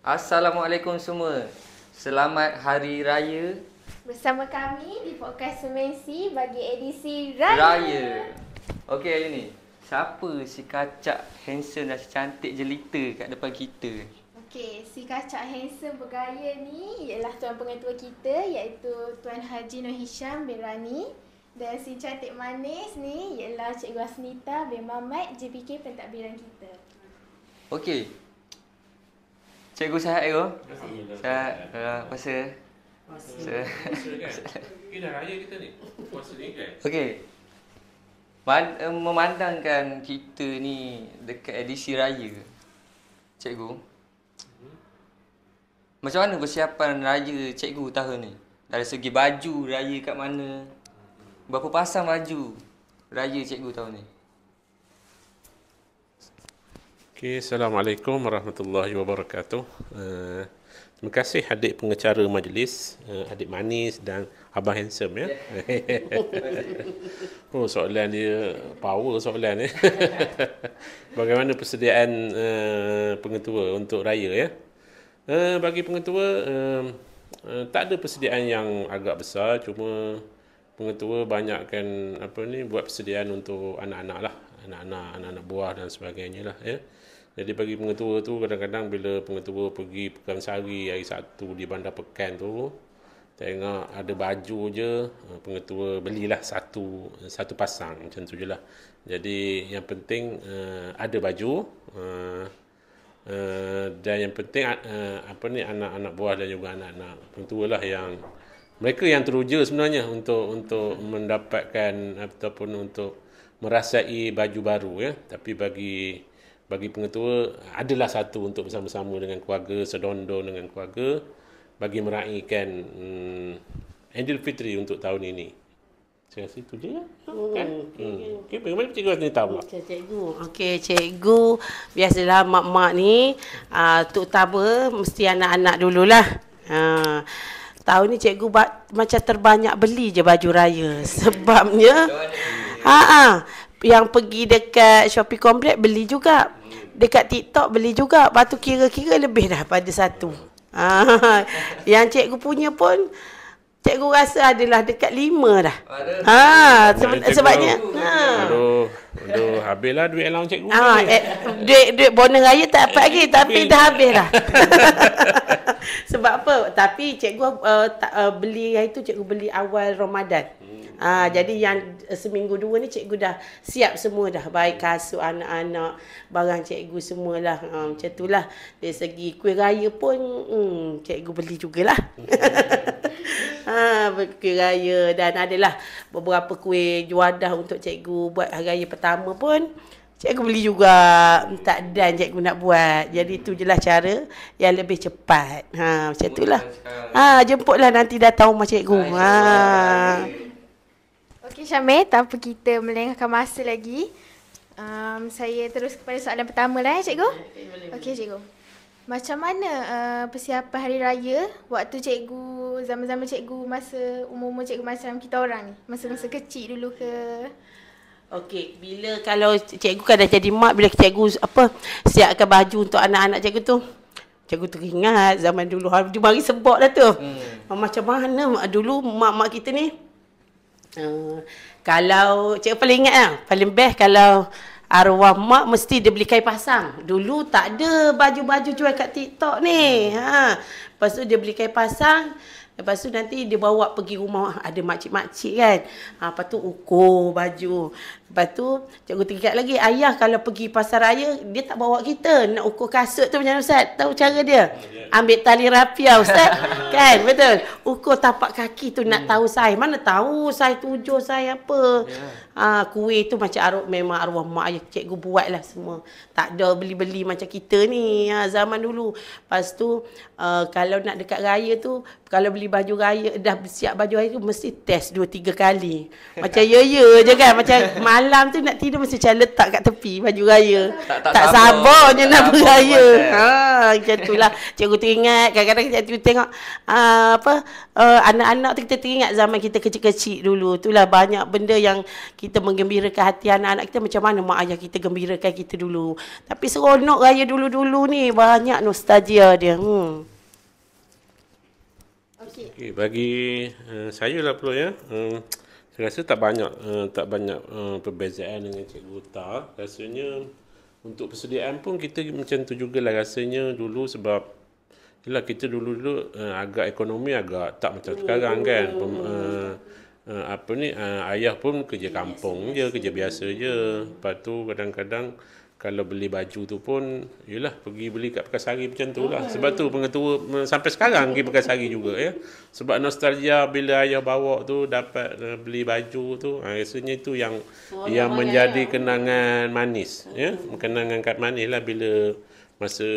Assalamualaikum semua. Selamat Hari Raya Bersama kami di podcast Semensi bagi edisi Raya. Okey, hari ni siapa si kacak handsome dan si cantik jelita kat depan kita? Okey, si kacak handsome bergaya ni ialah Tuan Pengetua kita iaitu Tuan Haji Nur Hisham bin Rani. Dan si cantik manis ni ialah Cikgu Asnita bin Mamat JPK pentadbiran kita. Okey. Cikgu sihat ke? Sihat. Puasa. Puasa kan? Ini dah raya kita ni. Puasa ni kan? Okey. Memandangkan kita ni dekat edisi raya, cikgu, macam mana persiapan raya cikgu tahun ni? Dari segi baju raya kat mana? Berapa pasang baju raya cikgu tahun ni? Okay, Assalamualaikum warahmatullahi wabarakatuh. Terima kasih adik pengecara majlis, adik manis dan abang handsome ya. Oh, soalan dia power soalan ya. Bagaimana persediaan pengetua untuk raya ya? Bagi pengetua tak ada persediaan yang agak besar, cuma pengetua banyakkan buat persediaan untuk anak-anak lah, anak-anak buah dan sebagainya lah ya. Jadi bagi pengetua tu kadang-kadang bila pengetua pergi Pekansari hari Sabtu di Bandar Pekan tu, tengok ada baju je, pengetua belilah satu pasang macam tu je lah. Jadi yang penting ada baju, dan yang penting anak-anak buah dan juga anak-anak pengetua lah yang mereka yang teruja sebenarnya untuk mendapatkan ataupun untuk merasai baju baru ya. Tapi bagi pengetua adalah satu untuk bersama-sama dengan keluarga, sedondon dengan keluarga bagi meraihkan Aidilfitri untuk tahun ini. Saya rasa itu je kan. Okey, bagaimana cikgu Asnita pula? Okey, cikgu biasalah mak-mak ni terutama mesti anak-anak dululah. Tahun ni cikgu macam terbanyak beli je baju raya. Sebabnya yang pergi dekat Shopee Complex beli juga. Dekat TikTok beli juga. Lepas tu kira-kira lebih dah pada satu. Yang cikgu punya pun cikgu rasa adalah dekat 5 dah. Sebabnya Aduh, habislah duit allowance cikgu. Duit bonus raya tak dapat lagi tapi dah habis dah. Sebab apa? Tapi cikgu beli hari tu cikgu beli awal Ramadan. Jadi yang seminggu dua ni cikgu dah siap semua dah. Baik kasut anak-anak, barang cikgu semualah. Macam itulah. Dari segi kuih raya pun cikgu beli jugalah. Kuih raya dan adalah beberapa kuih juadah untuk cikgu buat hari raya pertama pun cikgu beli juga. Tak dan cikgu nak buat. Jadi tu je lah cara yang lebih cepat. Macam itulah. Jemputlah nanti datang rumah cikgu. Okey Syamil, tanpa kita melengahkan masa lagi, saya terus kepada soalan pertama lah ya cikgu. Okey cikgu. Macam mana persiapan hari raya waktu cikgu, zaman-zaman cikgu masa umur-umur cikgu macam kita orang ni? Masa-masa kecil dulu ke? Okey, bila kalau cikgu kan dah jadi mak, bila cikgu siapkan baju untuk anak-anak cikgu tu, cikgu teringat zaman dulu dia mari sebab dah tu. Macam mana dulu mak-mak kita ni, kalau cikgu paling ingat lah, paling best kalau arwah mak mesti dia beli kain pasang. Dulu tak ada baju-baju jual kat TikTok ni. Lepas tu dia beli kain pasang. Lepas tu nanti dia bawa pergi rumah ada makcik-makcik kan. Lepas tu ukur baju. Lepas tu cikgu teringat lagi, ayah kalau pergi pasar raya dia tak bawa kita nak ukur kasut tu macam mana Ustaz? Tahu cara dia? Ambil tali rapia Ustaz. Kan? Betul. Ukur tapak kaki tu nak tahu saiz. Mana tahu saiz 7, saiz apa. Kuih tu macam memang arwah mak ayah cikgu buat lah semua. Tak ada beli-beli macam kita ni zaman dulu. Lepas tu kalau nak dekat raya tu, kalau beli baju raya, dah siap baju raya tu mesti test 2-3 kali. Macam ya je kan. Macam malam tu nak tidur mesti macam letak kat tepi baju raya. Tak sabarnya nak sabar beraya. buat Macam itulah. Cikgu teringat kadang-kadang kita tengok anak-anak tu kita teringat zaman kita kecil-kecil dulu. Itulah banyak benda yang kita menggembirakan hati anak-anak kita macam mana mak ayah kita gembirakan kita dulu. Tapi seronok raya dulu-dulu ni banyak nostalgia dia. Okay, bagi saya lah pula ya. Saya rasa tak banyak perbezaan dengan Cikgu Uta. Rasanya untuk persediaan pun kita macam tu jugalah rasanya dulu sebab yelah kita dulu agak ekonomi agak tak macam sekarang kan. Ayah pun kerja kampung je, kerja biasa je. Lepas tu kadang-kadang kalau beli baju tu pun yelah pergi beli kat Pekasari macam tu lah. Sebab tu pengetua sampai sekarang pergi Pekasari juga ya. Sebab nostalgia bila ayah bawa tu dapat beli baju tu, rasanya itu yang menjadi kenangan manis ya. Kenangan kat manis lah bila masa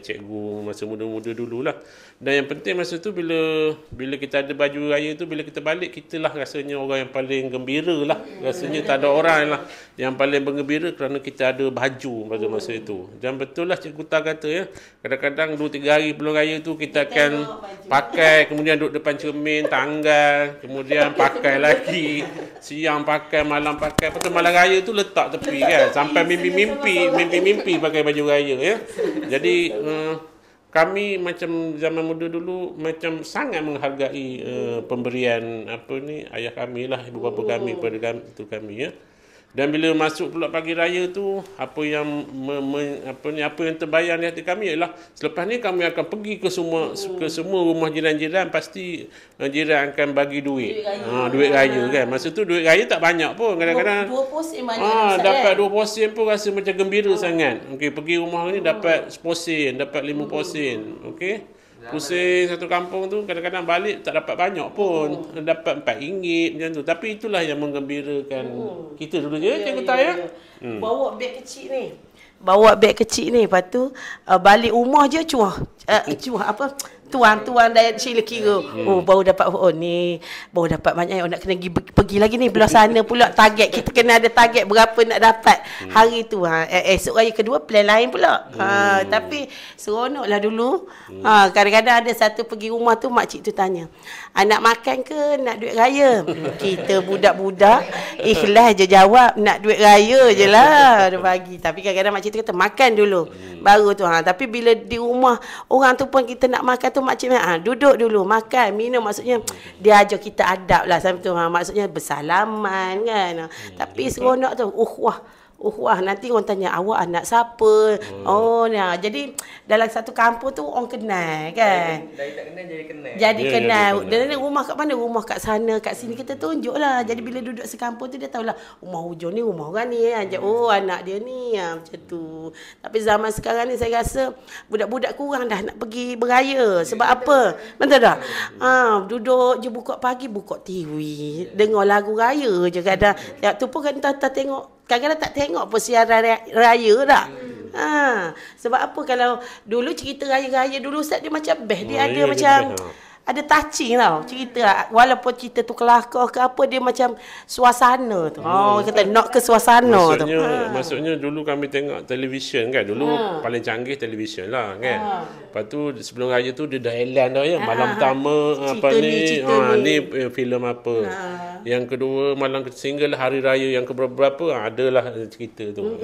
cikgu masa muda-muda dululah. Dan yang penting masa tu bila kita ada baju raya tu, bila kita balik kita lah rasanya orang yang paling gembira lah. Rasanya tak ada orang lah yang paling bergembira kerana kita ada baju pada masa itu. Dan betul lah Cikgu Ta kata ya, kadang-kadang 2-3 hari belum raya tu kita akan pakai, kemudian duduk depan cermin, tanggal, kemudian pakai lagi, siang pakai, malam pakai. Lepas tu malam raya tu letak tepi kan, sampai mimpi pakai baju raya ya. Jadi kami macam zaman muda dulu macam sangat menghargai pemberian ayah kami lah, ibu bapa kami pada kami ya. Dan bila masuk pula pagi raya tu, apa yang terbayang di hati kami ialah selepas ni kami akan pergi ke semua rumah jiran-jiran, pasti jiran akan bagi duit. Duit raya kan. Masa tu duit raya tak banyak pun, kadang-kadang 2 posen banyak dapat 2 posen pun rasa macam gembira sangat. Okey, pergi rumah ni dapat 10 posen, dapat 5 posen. Okey. Pusing satu kampung tu kadang-kadang balik tak dapat banyak pun, dapat RM4 macam tu. Tapi itulah yang menggembirakan kita dulu je Cikgu Ta ya. Bawa beg kecil ni, lepas tu balik rumah je cuah tuan dari Cila kira. Baru dapat baru dapat banyak, nak kena pergi lagi ni belah sana pula target. Kita kena ada target berapa nak dapat hari tu. Esok raya kedua plan lain pula. Tapi seronoklah dulu. Kadang-kadang ada satu pergi rumah tu makcik tu tanya, nak makan ke nak duit raya? Kita budak-budak ikhlas je jawab nak duit raya je lah dia bagi. Tapi kadang-kadang makcik tu kata makan dulu baru tu. Tapi bila di rumah orang tu pun kita nak makan tu makcik duduk dulu makan minum, maksudnya dia ajar kita adab lah sampai tu. Maksudnya bersalaman kan. Tapi seronok tu. Nanti orang tanya awak anak siapa? Jadi dalam satu kampung tu orang kenal kan. Dari tak kenal jadi kenal. Jadi kenal. Dan rumah kat mana? Rumah kat sana, kat sini kita tunjuklah. Jadi bila duduk sekampung tu dia tahulah rumah hujung ni rumah orang ni. Anak dia ni macam tu. Tapi zaman sekarang ni saya rasa budak-budak kurang dah nak pergi beraya. Sebab apa? Betul tak? Duduk je buka pagi, buka TV, dengar lagu raya je kadang. Tu pun kan tak tengok. Kadang-kadang tak tengok pun siaran raya tak. Sebab apa kalau dulu cerita raya-raya dulu Ustaz dia macam best. Dia ada macam ada touching tau cerita. Walaupun cerita tu kelakar ke apa, dia macam suasana tu. Kata nak ke suasana tu. Maksudnya dulu kami tengok televisyen kan. Dulu paling canggih televisyen lah kan. Lepas tu sebelum raya tu dia dah elan dah ya. Malam pertama ni filem apa. Yang kedua malam single hari raya yang keberapa adalah cerita tu.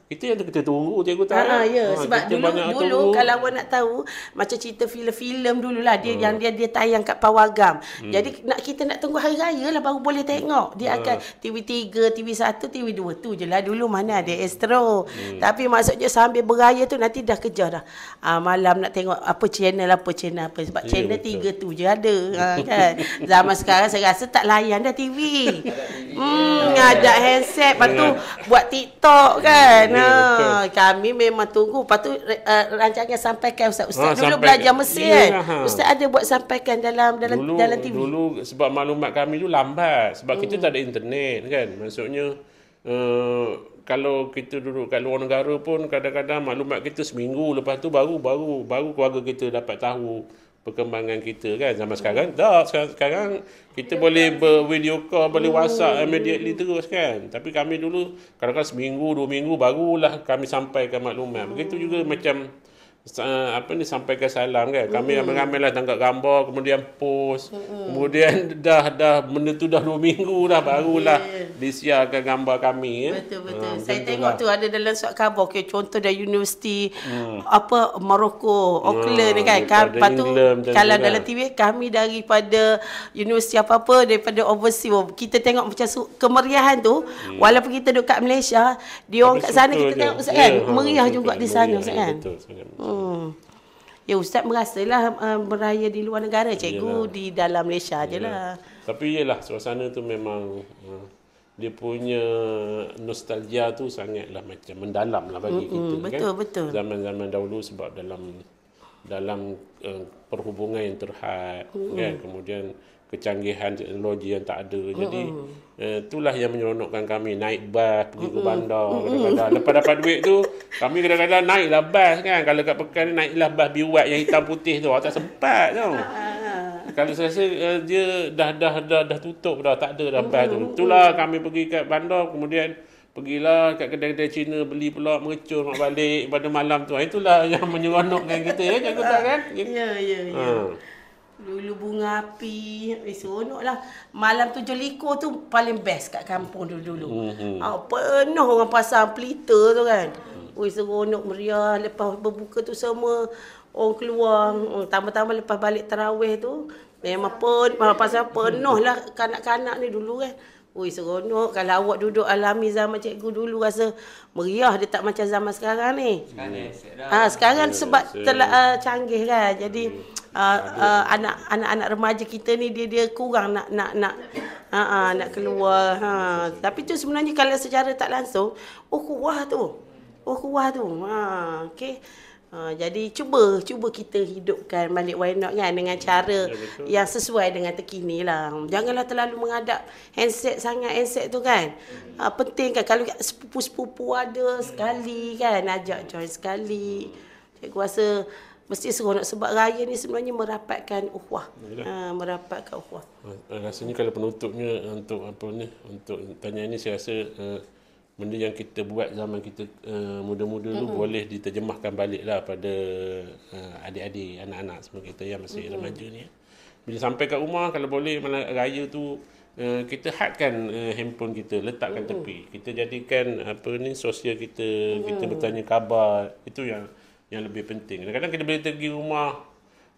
Itu yang kita tunggu Cikgu Ta. Sebab dulu kalau awak nak tahu macam cerita filem-filem dululah dia yang dia tayang kat Pawagam. Jadi kita nak tunggu hari raya lah baru boleh tengok. Dia akan TV3, TV1, TV2 tu je lah dulu, mana ada Astro. Tapi maksudnya sambil beraya tu nanti dah kejar dah. Malam nak tengok apa channel sebab channel 3 tu je ada kan. Zaman sekarang saya rasa tak layan dah TV. Ada handset, lepas tu buat TikTok kan. Kami memang tunggu. Lepas tu rancangan sampaikan Ustaz dulu belajar mesin kan. Ustaz ada buat sampaikan dalam TV. Dulu sebab maklumat kami tu lambat. Sebab kita tak ada internet kan. Maksudnya kalau kita duduk kat luar negara pun kadang-kadang maklumat kita seminggu lepas tu baru keluarga kita dapat tahu perkembangan kita kan. Zaman sekarang tak, sekarang kita boleh video call, boleh WhatsApp immediately terus kan. Tapi kami dulu kadang-kadang seminggu, 2 minggu barulah kami sampaikan maklumat. Begitu juga macam sampaikan salam kan. Kami ramai-ramailah tangkap gambar, kemudian post. Kemudian dah benda tu dah 2 minggu dah barulah disiarkan gambar kami. Betul. Saya tengok tu ada dalam surat khabar, contoh dari universiti Morocco, Auckland kan. Lepas tu kalau dalam TV kami daripada universiti apa-apa, daripada overseas, kita tengok macam kemeriahan tu. Walaupun kita duduk kat Malaysia, dia orang kat sana kita tengok Ustaz kan, meriah juga di sana Ustaz kan. Betul sangat. Ya Ustaz merasalah beraya di luar negara, cikgu di dalam Malaysia je lah. Tapi yelah, suasana tu memang dia punya nostalgia tu sangatlah macam mendalam lah bagi kita betul. Zaman-zaman dahulu sebab dalam perhubungan yang terhad kan, kemudian kecanggihan teknologi yang tak ada. Jadi itulah yang menyeronokkan kami naik bas pergi ke bandar. Kadang-kadang lepas dapat duit tu kami kadang-kadang naiklah bas kan. Kalau kat Pekan naiklah bas biwak yang hitam putih tu, tak sempat tau. Kalau saya rasa dia dah tutup dah, tak ada dah bas tu. Itulah kami pergi kat bandar, kemudian pergilah kat kedai-kedai Cina, beli pula mercun mak balik pada malam tu. Itulah yang menyeronokkan kita ya, cikgu tak kan? Ya. Dulu bunga api, seronok lah. Malam 7 likur tu paling best kat kampung dulu. Penuh orang pasang pelita tu kan. Seronok meriah. Lepas berbuka tu semua orang keluar. Tambah-tambah lepas balik tarawih tu, memang pasal penuh lah kanak-kanak ni dulu kan. Seronok. Kalau awak duduk alami zaman cikgu dulu, rasa meriah. Dia tak macam zaman sekarang ni. Sekarang sebab telah canggih kan. Jadi anak-anak remaja kita ni dia kurang nak keluar. Tapi tu sebenarnya kalau secara tak langsung, kuah tu. Okey. Jadi cuba kita hidupkan balik why not kan, dengan cara yang sesuai dengan terkini lah. Janganlah terlalu menghadap handset tu kan. Penting kan kalau sepupu-sepupu ada sekali kan, ajak join sekali. Cikgu rasa mesti seronok sebab raya ni sebenarnya merapatkan ukhuwah. Merapatkan ukhuwah. Rasanya kalau penutupnya untuk tanya ni, saya rasa benda yang kita buat zaman kita muda-muda tu boleh diterjemahkan balik lah pada adik-adik, anak-anak semua kita yang masih remaja ni. Bila sampai kat rumah, kalau boleh malam raya tu kita hadkan handphone kita, letakkan tepi. Kita jadikan sosial kita, kita bertanya khabar. Itu yang lebih penting. Kadang-kadang kita boleh pergi rumah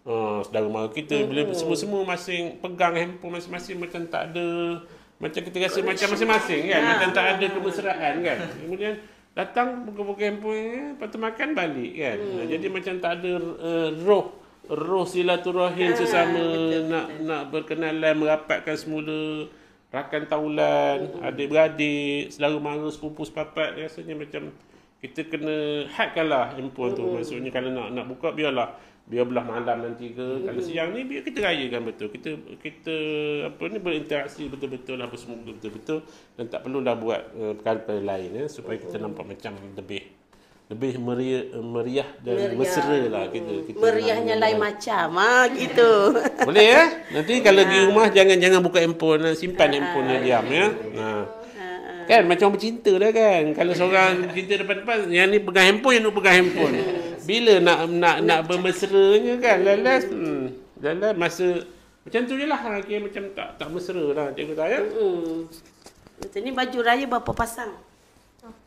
saudara mara kita, bila semua-semua masing pegang handphone masing-masing, macam tak ada, macam kita rasa macam masing-masing kan, macam tak ada kemesraan kan. Kemudian datang buka-buka handphone, lepas tu makan balik kan. Jadi macam tak ada roh silaturahim sesama, nak berkenalan, merapatkan semula rakan taulan, adik-beradik, saudara mara, sepupu sepapat. Rasanya macam kita kena hadkanlah handphone tu. Maksudnya kalau nak buka, biar belah malam nanti ke, kalau siang ni biar kita rayakan betul. Kita berinteraksi betul-betul lah, bersemua betul-betul, dan tak perlulah buat perkara-perkara lain supaya kita nampak macam lebih meriah dan mesra lah kita. Meriahnya lain macam gitu. Boleh ya? Nanti kalau di rumah jangan buka handphone, simpan handphone diam ya. Kan macam bercinta dah kan. Kalau seorang cinta depan-depan, yang ni pegang handphone, yang ni pegang handphone. Bila nak bermesranya kan, lalas masa macam tu je lah. Macam tak mesra lah cikgu tak ya. Macam ni baju raya berapa pasang?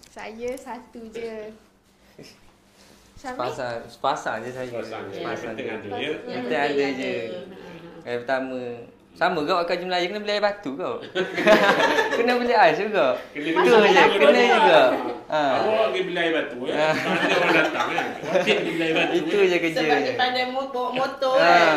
Saya satu je. Sepasang je saya. Sepasang je. Kita ada je. Yang pertama, sama ke waktu Haji Melayu kena beli air batu kau? Kena beli ais juga. Itu je, kena juga. Awak pergi beli air batu ya. Ada orang datang kan. Wajib beli air batu. Itu je kerja. Sebab dia pandai bawa motor kan.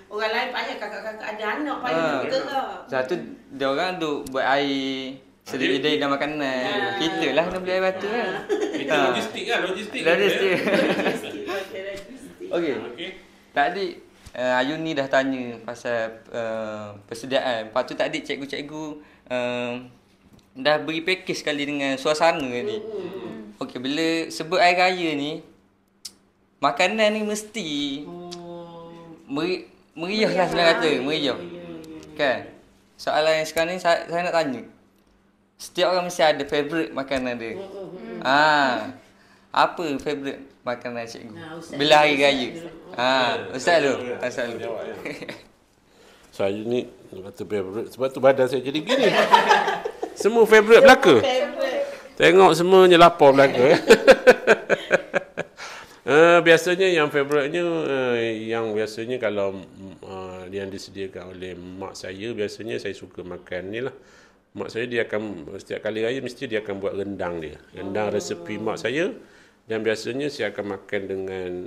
Orang lain payah, kakak-kakak ada anak payah juga ke. Satu dia orang duk buat air, sedia dan makanan. Kita lah kena beli air batu kan. Itu logistik kan, logistik. Okey. Tadi Ayun ni dah tanya pasal persediaan. Lepas tu tadi cikgu-cikgu dah beri pakej sekali dengan suasana ni. Okey, bila sebut air raya ni, makanan ni mesti meriah lah senang kata, meriah. Kan? Soalan yang sekarang ni saya nak tanya. Setiap orang mesti ada favourite makanan dia. Apa favourite makanan cikgu? Bila hari raya. Ustaz dulu. Ustaz dulu. Saya ni kata favourite sebab tu badan saya jadi gini. Semua favourite belaka. Tengok semuanya lapar belaka. Biasanya yang favourite-nya yang biasanya kalau yang disediakan oleh mak saya, biasanya saya suka makan ni lah. Mak saya dia akan setiap kali raya mesti dia akan buat rendang dia. Rendang resepi mak saya, dan biasanya saya akan makan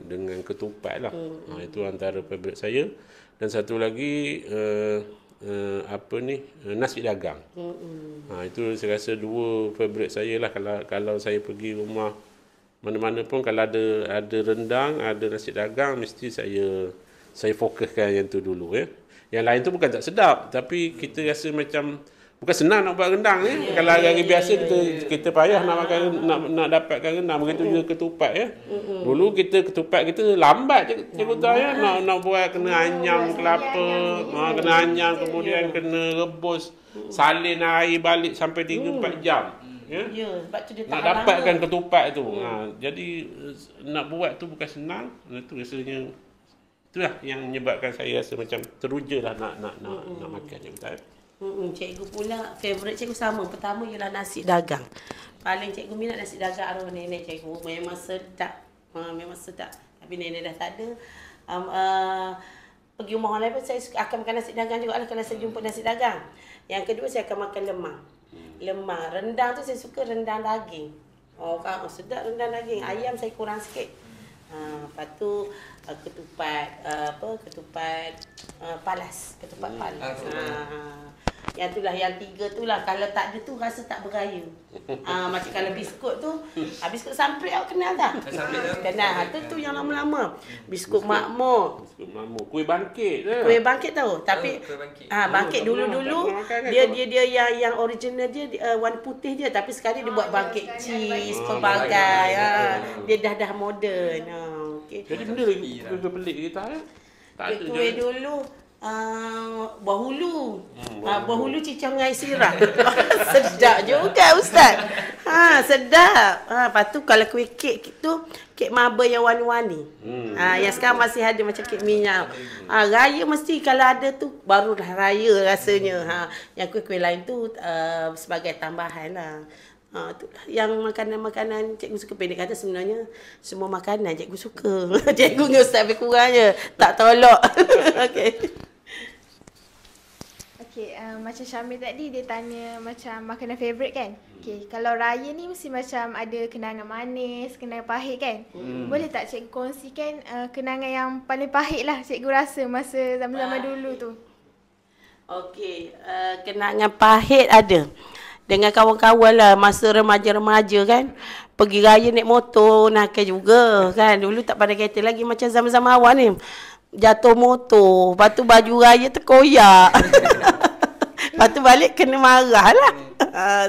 dengan ketupat lah. Itu antara favourite saya. Dan satu lagi nasi dagang. Itu saya rasa dua favourite saya lah. Kalau saya pergi rumah mana-mana pun, kalau ada rendang, ada nasi dagang, mesti saya fokuskan yang tu dulu ya. Yang lain tu bukan tak sedap, tapi kita rasa macam bukan senang nak buat rendang ni. Kalau hari biasa kita payah nak makan, nak dapatkan rendang, begitu juga ketupat ya. Dulu ketupat kita lambat cikgu tahu ya, nak buat kena anyam kelapa, kena anyam, kemudian kena rebus, salin air balik sampai 3-4 jam. Ya, sebab tu dia nak dapatkan ketupat tu. Jadi nak buat tu bukan senang. Itu rasanya itulah yang menyebabkan saya rasa macam teruja lah nak makan cikgu. Cikgu pula favourite cikgu sama. Pertama ialah nasi dagang. Paling cikgu minat nasi dagang arwah nenek cikgu. Memang sedap. Memang sedap. Tapi nenek dah tak ada. Pergi rumah orang lain pun saya akan makan nasi dagang juga lah kalau saya jumpa nasi dagang. Yang kedua saya akan makan lemang. Rendang tu saya suka rendang daging. Sedap rendang daging. Ayam saya kurang sikit. Lepas tu ketupat palas. Ketupat palas. Yang itulah, yang tiga tu lah. Kalau tak ada tu rasa tak beraya. Macam kalau biskut tu, biskut samprit awak kenal tak? Kenal. Tu yang lama-lama. Biskut makmur. Kuih bangkit tu. Kuih bangkit tahu. Tapi bangkit dulu-dulu dia yang original dia warna putih je, tapi sekarang dia buat bangkit cheese pelbagai. Dia dah moden. Okay. Jadi benda lagi pelik kita ya. Tak ada kuih dulu Bahulu. Bahulu cicang dengan air sirap. Sedap juga Ustaz. Sedap. Lepas tu kalau kuih kek tu, kek marble yang warna-warni. Yang sekarang masih ada macam kek minyak. Raya mesti kalau ada tu barulah raya rasanya. Yang kuih-kuih lain tu sebagai tambahan lah. Itulah yang makanan-makanan cikgu suka. Pendek kata sebenarnya semua makanan cikgu suka. Cikgu dengan Ustaz lebih kurang je. Tak tolak. Okay, macam Syamil tadi dia tanya macam makanan favourite kan. Okay, kalau raya ni mesti macam ada kenangan manis, kenangan pahit kan. Boleh tak cikgu kongsikan kenangan yang paling pahit lah cikgu rasa masa zaman-zaman dulu tu? Okey, kenangan pahit ada. Dengan kawan-kawan lah masa remaja-remaja kan. Pergi raya naik motor, nakal juga kan. Dulu tak pandai kereta lagi macam zaman-zaman awal ni. Jatuh motor, lepas tu baju raya terkoyak. Lepas tu balik kena marah lah.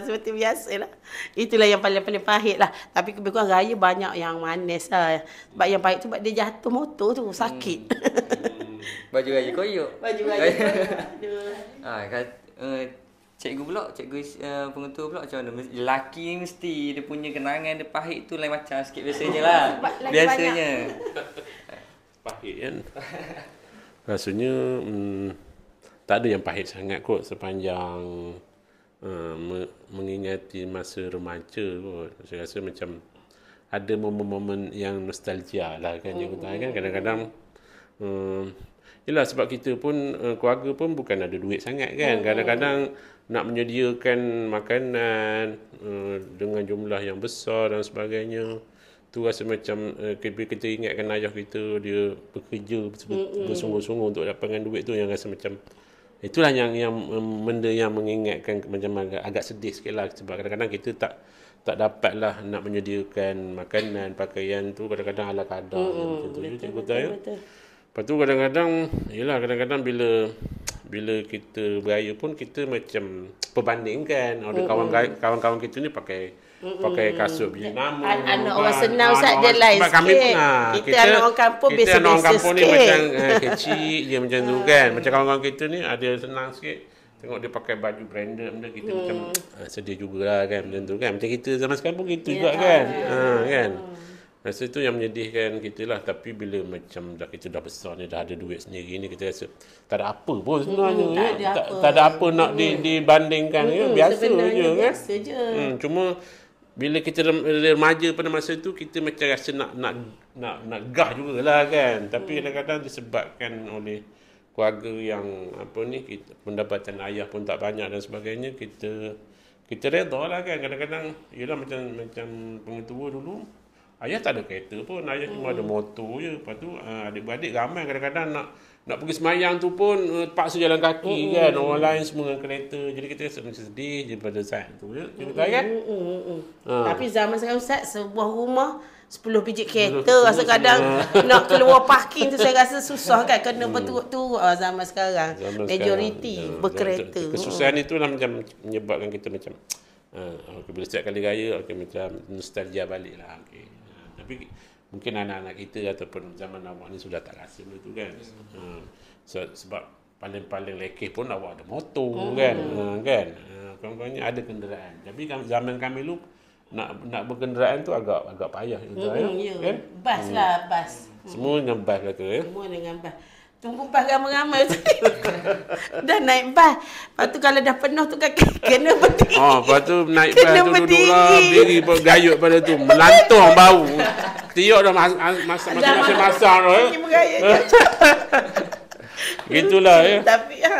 Seperti biasa lah. Itulah yang paling-paling pahit lah. Tapi lebih kurang raya banyak yang manis lah. Sebab yang pahit tu sebab dia jatuh motor tu, sakit. Baju raya koyok. Baju raya koyok. Cikgu pula, pengetua pula macam mana? Lelaki ni mesti dia punya kenangan dia pahit tu lain macam sikit biasanya lah. Biasanya. Pahit kan. Rasanya tak ada yang pahit sangat kot sepanjang mengingati masa remaja kot. Saya rasa macam ada momen-momen yang nostalgia lah kan. Kadang-kadang yelah sebab kita pun keluarga pun bukan ada duit sangat kan. Kadang-kadang nak menyediakan makanan dengan jumlah yang besar dan sebagainya, tu rasa macam kita ingatkan ayah kita dia bekerja bersungguh-sungguh untuk dapatkan duit tu, yang rasa macam itulah yang benda yang mengingatkan macam agak sedih sikit lah. Sebab kadang-kadang kita tak dapatlah nak menyediakan makanan, pakaian tu kadang-kadang ala kadar. Betul. Lepas tu kadang-kadang bila bila kita beraya pun kita macam perbandingkan. Ada kawan-kawan kita ni pakai kasut biji nama. Anak orang senang Ustaz, dia lain sikit. Kita anak orang kampung biasa-biasa sikit. Kita anak orang kampung ni macam kecil je macam tu kan. Macam kawan-kawan kita ni ada senang sikit. Tengok dia pakai baju branded benda, kita macam sedih jugalah kan macam tu kan. Macam kita zaman sekarang pun gitu juga kan. Kan. Rasa tu yang menyedihkan kita lah. Tapi bila macam kita dah besar ni, dah ada duit sendiri ni, kita rasa tak ada apa pun sebenarnya. Tak ada apa nak dibandingkan. Biasa je kan. Biasa je. Cuma bila kita remaja pada masa tu, kita macam rasa nak gah jugalah kan. Tapi kadang-kadang disebabkan oleh keluarga yang pendapatan ayah pun tak banyak dan sebagainya, kita reda lah kan. Kadang-kadang yelah macam pengetua dulu, ayah tak ada kereta pun, ayah cuma ada motor je. Lepas tu adik-beradik ramai kadang-kadang nak pergi semayang tu pun paksa jalan kaki kan. Orang lain semua dengan kereta. Jadi kita rasa macam sedih je pada saat tu ya. Cerita kan? Tapi zaman sekarang Ustaz, sebuah rumah 10 biji kereta, rasa kadang nak keluar parking tu saya rasa susah kan, kena berturut-turut zaman sekarang. Majoriti berkereta. Kesusahan itulah macam menyebabkan kita macam bila setiap kali raya macam nostalgia balik lah. Tapi mungkin anak-anak kita ataupun zaman awak ni sudah tak rasa benda tu kan. Sebab paling-paling lekeh pun awak ada motor kan. Kawan-kawannya ada kenderaan. Tapi zaman kami dulu nak berkenderaan tu agak payah juga kan? Bas lah, bas. Semua dengan bas lah tu ya. Semua dengan bas. Tunggu bas ramai-ramai dah naik bas. Lepas tu kalau dah penuh tu kan kena berdiri. Lepas tu naik bas tu duduklah berdiri gayut pada tu, melantung bau. Tiok dah masang tu ya. Gitulah ya.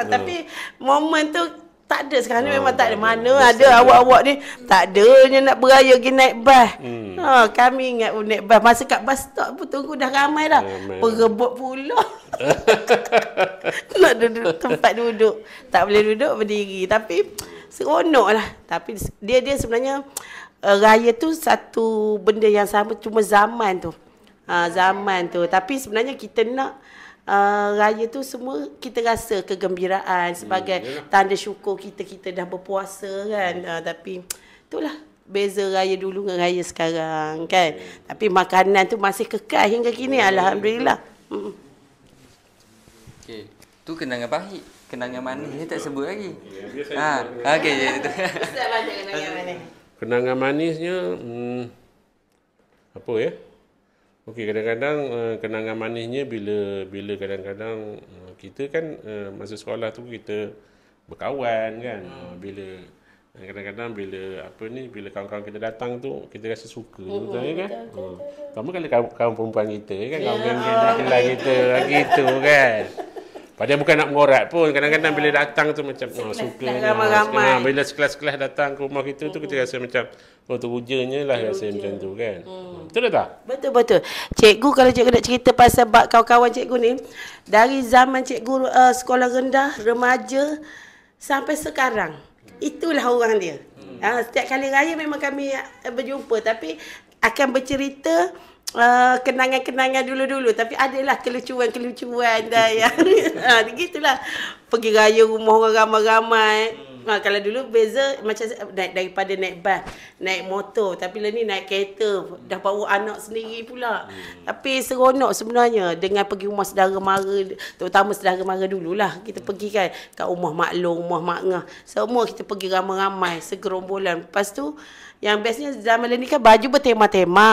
Tapi momen tu tak ada sekarang ni, memang tak ada. Mana ada awak-awak ni tak adanya nak beraya pergi naik bas. Kami ingat naik bas, masa kat bus stop pun tunggu dah ramai dah. Perebut pula. Nak duduk tempat duduk, tak boleh duduk, berdiri. Tapi seronok lah. Tapi dia sebenarnya raya tu satu benda yang sama, cuma zaman tu. Zaman tu. Tapi sebenarnya kita nak raya tu semua kita rasa kegembiraan sebagai tanda syukur kita dah berpuasa kan. Tapi itulah beza raya dulu dengan raya sekarang kan. Tapi makanan tu masih kekal hingga kini, alhamdulillah. Okey, tu kenangan pahit, kenangan manis ni tak sebut lagi. Okey je tu. Ustaz baca kenangan manis. Kenangan manisnya apa ya? Okey, kadang-kadang kenangan manisnya bila kadang-kadang kita kan masa sekolah tu kita berkawan kan. Bila kadang-kadang bila kawan-kawan kita datang tu kita rasa suka kan. Pertama kali kawan perempuan kita kan, kawan geng-geng kita gitu kan. Padahal bukan nak mengorat pun, kadang-kadang bila datang tu macam suka. Bila sekelas-kelas datang ke rumah kita tu kita rasa macam terujanya lah rasa macam tu kan. Betul tak? Betul. Cikgu, kalau cikgu nak cerita pasal kawan-kawan cikgu ni, dari zaman cikgu sekolah rendah, remaja sampai sekarang, itulah orang dia. Setiap kali raya memang kami berjumpa, tapi akan bercerita kenangan-kenangan dulu-dulu, tapi adalah kelucuan-kelucuan dah yang gitulah. Pergi raya rumah orang ramai-ramai. Kalau dulu beza macam daripada naik bas, naik motor, tapi lah ni naik kereta, dah bawa anak sendiri pula. Tapi seronok sebenarnya dengan pergi rumah saudara mara, terutama saudara mara dululah. Kita pergi kan kat rumah mak long, rumah mak ngah. Semua kita pergi ramai-ramai segerombolan. Lepas tu yang bestnya zaman ni kan baju bertema-tema.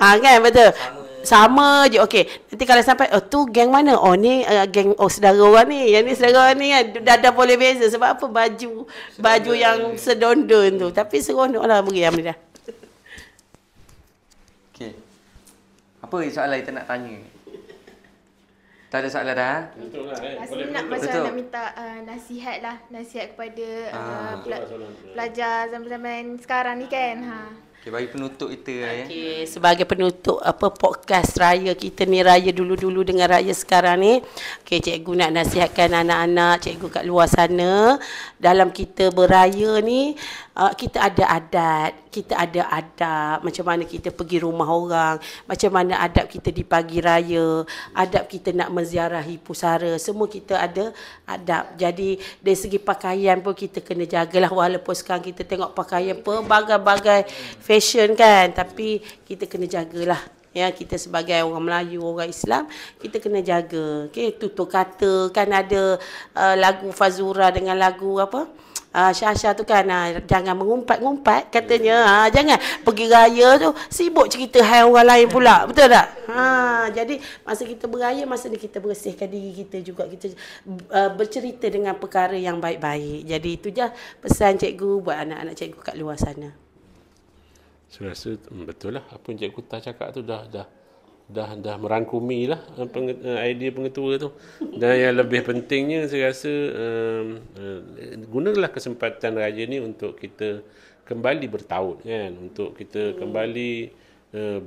Kan betul. Sama je. Okey. Nanti kalau sampai tu geng mana? Ni geng saudara orang ni. Yang ni saudara orang ni kan. Dah boleh beza sebab apa? Baju yang sedondon tu. Tapi seronoklah beri alhamdulillah. Okey. Apa soalan kita nak tanya? Tak ada soalan dah? Nak minta nasihat lah. Nasihat kepada pelajar zaman-zaman sekarang ni kan. Okay, bagi penutup kita ya. Sebagai penutup podcast raya kita ni, raya dulu-dulu dengan raya sekarang ni. Cikgu nak nasihatkan anak-anak cikgu kat luar sana, dalam kita beraya ni kita ada adat, kita ada adab, macam mana kita pergi rumah orang, macam mana adab kita di pagi raya, adab kita nak menziarahi pusara, semua kita ada adab. Jadi dari segi pakaian pun kita kena jagalah, walaupun sekarang kita tengok pakaian pelbagai-bagai fashion kan, tapi kita kena jagalah. Ya, kita sebagai orang Melayu, orang Islam, kita kena jaga. Okey, tutur kata kan ada lagu Fazura dengan lagu apa? Syah tu kan, jangan mengumpat-ngumpat katanya. Jangan pergi raya tu sibuk cerita hal orang lain pula. Betul tak? Jadi masa kita beraya, masa ni kita bersihkan diri kita juga, kita bercerita dengan perkara yang baik-baik. Jadi itu je pesan cikgu buat anak-anak cikgu kat luar sana. Saya rasa betul lah apa yang Cikgu Tah cakap tu dah merangkumi lah idea pengetua tu. Dan yang lebih pentingnya saya rasa gunalah kesempatan raya ni untuk kita kembali bertaut kan, untuk kita kembali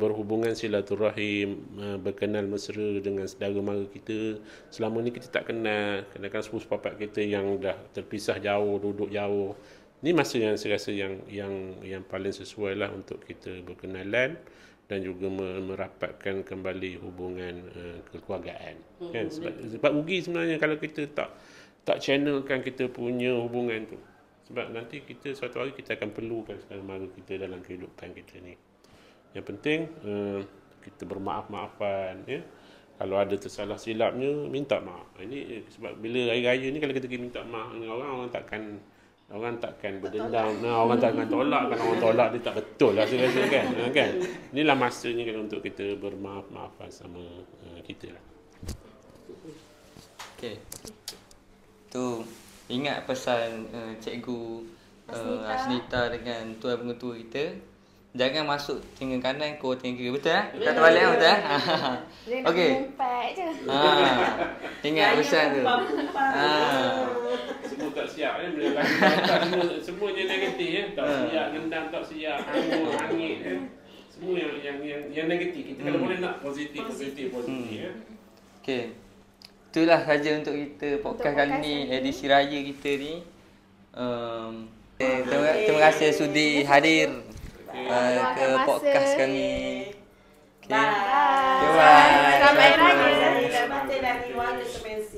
berhubungan silaturahim, berkenal mesra dengan saudara mara kita. Selama ni kita tak kenal sepupu sepapak kita yang dah terpisah jauh, duduk jauh. Ini masa yang saya rasa yang paling sesuai lah untuk kita berkenalan dan juga merapatkan kembali hubungan kekeluargaan. Kan? Sebab rugi sebenarnya kalau kita tak channelkan kita punya hubungan tu. Sebab nanti kita suatu hari kita akan perlukan saudara mara kita dalam kehidupan kita ni. Yang penting kita bermaaf-maafan, ya. Kalau ada tersalah silapnya, minta maaf. Ini sebab bila hari raya ni kalau kita pergi minta maaf dengan orang takkan berdendam. Orang takkan tolak. Kalau orang tolak dia tak betul lah saya rasa kan. Inilah masanya kan untuk kita bermaaf-maafan sama kita lah. Okey. Tu ingat pesan cikgu Asnita dengan tuan pengetua kita. Jangan masuk telinga kanan, keluar telinga kiri. Betul kata balik kan, betul Okey. Ingat pesan tu. Semua tak siap kan, semuanya negatif ya. Tak siap, gendang tak siap, angin semua yang negatif. Kita kalau boleh nak positif ya. Okey. Itulah saja untuk kita podcast kali ni, edisi raya kita ni. Terima kasih sudi hadir ke podcast kami. Bye. Bye. Selamat Hari Raya dari warga Semensi.